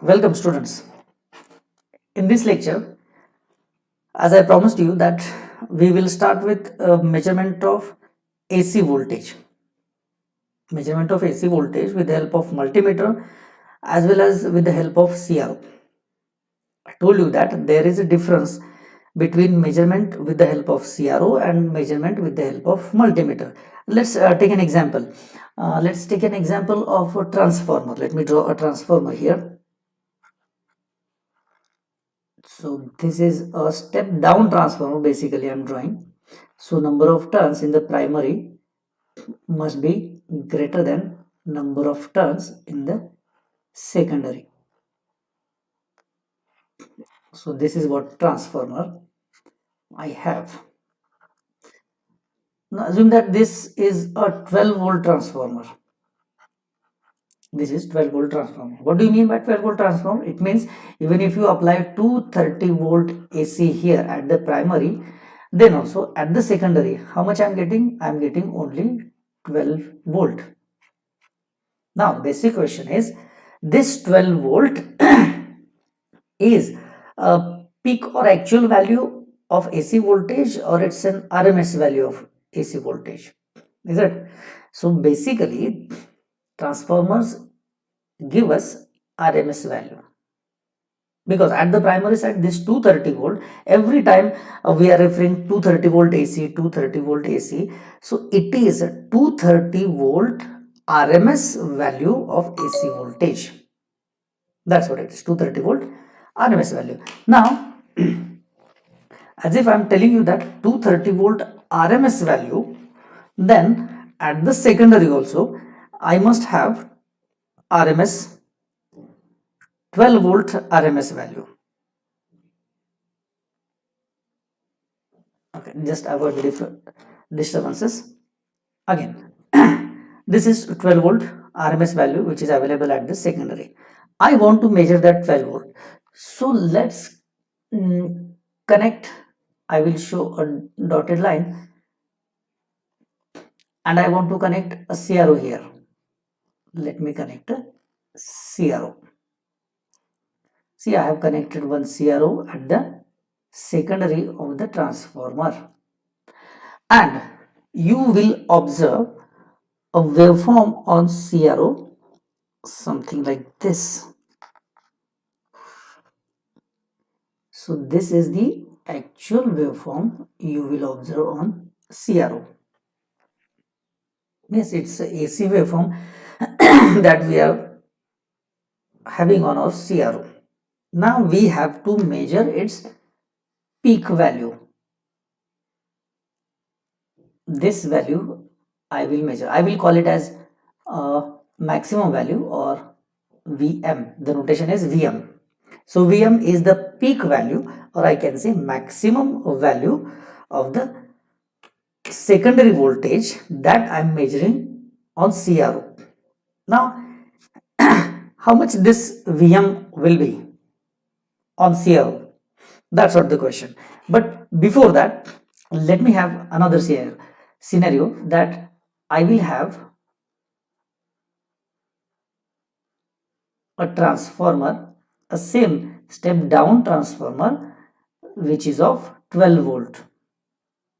Welcome students. In this lecture, as I promised you that we will start with a measurement of AC voltage. Measurement of AC voltage with the help of multimeter as well as with the help of CRO. I told you that there is a difference between measurement with the help of CRO and measurement with the help of multimeter. Let's take an example. Let's take an example of a transformer. Let me draw a transformer here. So this is a step down transformer basically I'm drawing. So number of turns in the primary must be greater than number of turns in the secondary. So this is what transformer I have. Now assume that this is a 12 volt transformer. This is 12 volt transformer. What do you mean by 12 volt transformer? It means even if you apply 230 volt AC here at the primary, then also at the secondary, how much I'm getting? I'm getting only 12 volt. Now basic question is, this 12 volt is a peak or actual value of AC voltage, or it's an RMS value of AC voltage, is it? So basically transformers give us RMS value, because at the primary side this 230 volt, every time we are referring 230 volt AC, 230 volt AC, so it is 230 volt RMS value of AC voltage. That's what it is, 230 volt RMS value. Now as if I'm telling you that 230 volt RMS value, then at the secondary also I must have RMS 12 volt RMS value. Okay, just avoid the disturbances. Again, this is 12 volt RMS value which is available at the secondary. I want to measure that 12 volt. So let's connect. I will show a dotted line and I want to connect a CRO here. Let me connect a CRO. See, I have connected one CRO at the secondary of the transformer, and you will observe a waveform on CRO, something like this. So this is the actual waveform you will observe on CRO. Yes, it's a AC waveform that we are having on our CRO. Now we have to measure its peak value. This value I will measure. I will call it as maximum value, or VM. The notation is VM. So VM is the peak value, or I can say maximum value of the secondary voltage that I am measuring on CRO. Now, how much this VM will be on CRO? That's not the question. But before that, let me have another scenario that I will have a transformer, a same step down transformer, which is of 12 volt.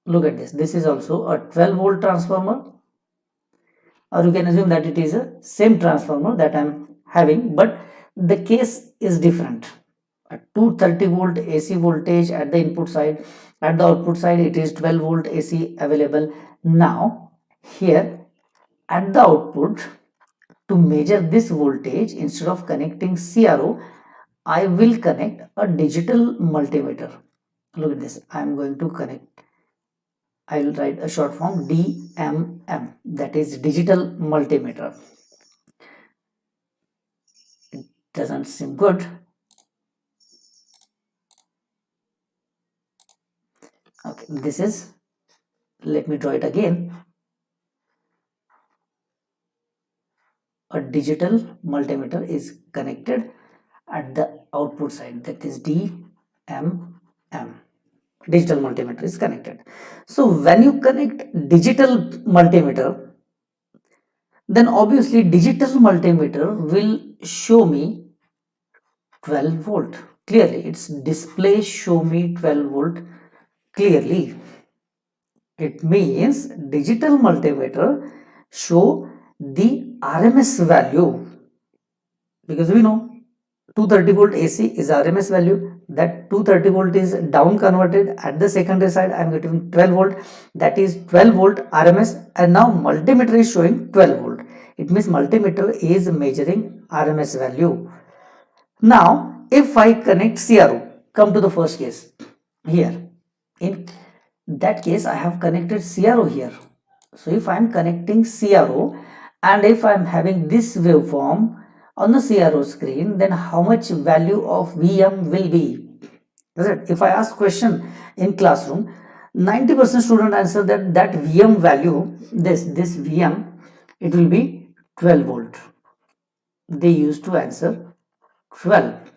Look at this. This is also a 12 volt transformer, or you can assume that it is a same transformer that I am having, but the case is different. A 230 volt AC voltage at the input side, at the output side it is 12 volt AC available. Now here at the output, to measure this voltage, instead of connecting CRO, I will connect a digital multimeter. Look at this. I am going to connect. I will write a short form DMM, that is digital multimeter. It doesn't seem good. Okay, this is, let me draw it again. A digital multimeter is connected at the output side, that is DMM. Digital multimeter is connected. So when you connect digital multimeter, then obviously digital multimeter will show me 12 volt. Clearly, its display show me 12 volt clearly. It means digital multimeter show the RMS value, because we know 230 volt AC is RMS value. That 230 volt is down converted. At the secondary side, I am getting 12 volt. That is 12 volt RMS. And now multimeter is showing 12 volt. It means multimeter is measuring RMS value. Now, if I connect CRO, come to the first case here. In that case, I have connected CRO here. So if I am connecting CRO and if I am having this waveform on the CRO screen, then how much value of VM will be? Is it? If I ask question in classroom, 90% student answer that VM value, this VM, it will be 12 volt. They used to answer 12,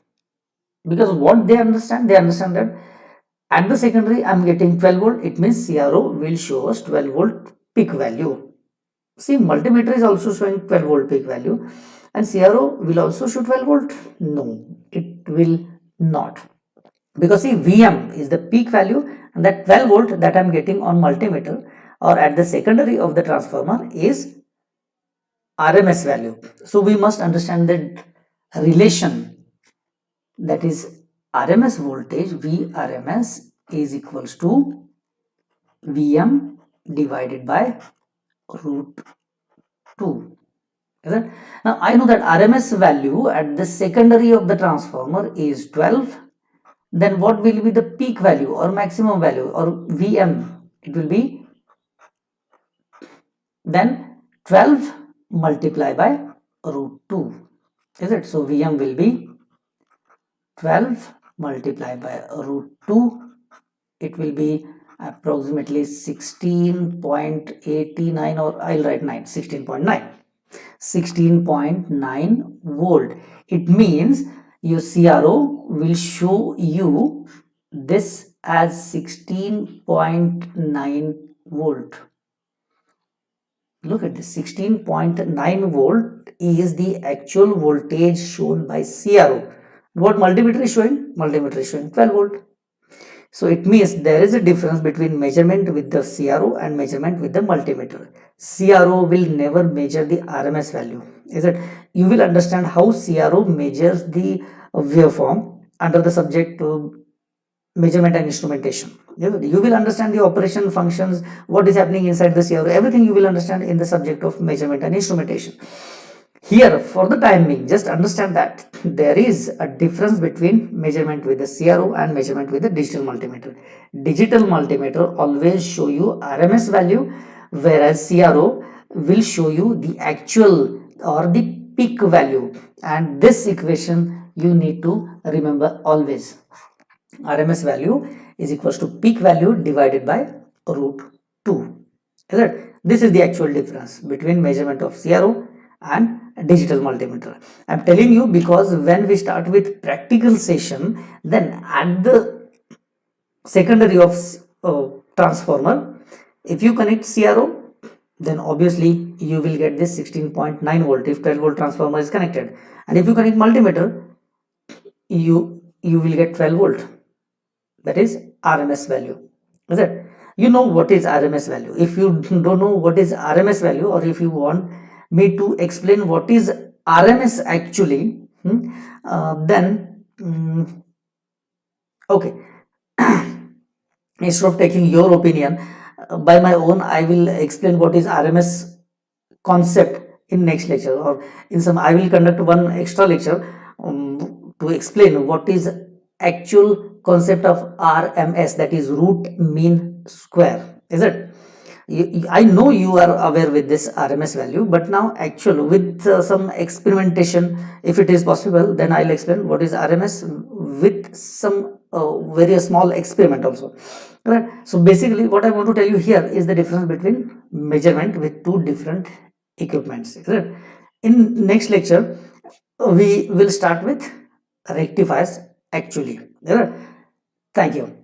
because what they understand that at the secondary I'm getting 12 volt. It means CRO will show us 12 volt peak value. See, multimeter is also showing 12 volt peak value, and CRO will also show 12 volt. No, it will not, because see, VM is the peak value, and that 12 volt that I'm getting on multimeter or at the secondary of the transformer is RMS value. So we must understand the relation, that is RMS voltage Vrms is equals to Vm divided by root 2. Now I know that RMS value at the secondary of the transformer is 12. Then what will be the peak value or maximum value or Vm? It will be then 12 multiplied by root 2. Is it? So Vm will be 12 multiplied by root 2. It will be approximately 16.89, or I'll write 9, 16.9. 16.9 volt. It means your CRO will show you this as 16.9 volt. Look at this, 16.9 volt is the actual voltage shown by CRO. What multimeter is showing? Multimeter is showing 12 volt. So it means there is a difference between measurement with the CRO and measurement with the multimeter. CRO will never measure the RMS value. Is it? You will understand how CRO measures the waveform under the subject to measurement and instrumentation. You will understand the operation functions, what is happening inside the CRO, everything you will understand in the subject of measurement and instrumentation. Here, for the time being, just understand that there is a difference between measurement with the CRO and measurement with the digital multimeter. Digital multimeter always show you RMS value, whereas CRO will show you the actual or the peak value. And this equation you need to remember always. RMS value is equals to peak value divided by root 2. Is it? This is the actual difference between measurement of CRO and digital multimeter. I'm telling you because when we start with practical session, then at the secondary of transformer, if you connect CRO, then obviously you will get this 16.9 volt if 12 volt transformer is connected, and if you connect multimeter, you will get 12 volt. That is RMS value. Is it? You know what is RMS value. If you don't know what is RMS value, or if you want me to explain what is RMS actually, then okay, instead of taking your opinion, by my own, I will explain what is RMS concept in next lecture, or in some I will conduct one extra lecture to explain what is actual concept of RMS, that is root mean square. Is it? I know you are aware with this RMS value, but now actual with some experimentation, if it is possible, then I'll explain what is RMS with some very small experiment also. Right? So basically what I want to tell you here is the difference between measurement with two different equipments. Right? In next lecture, we will start with rectifiers actually. Right? Thank you.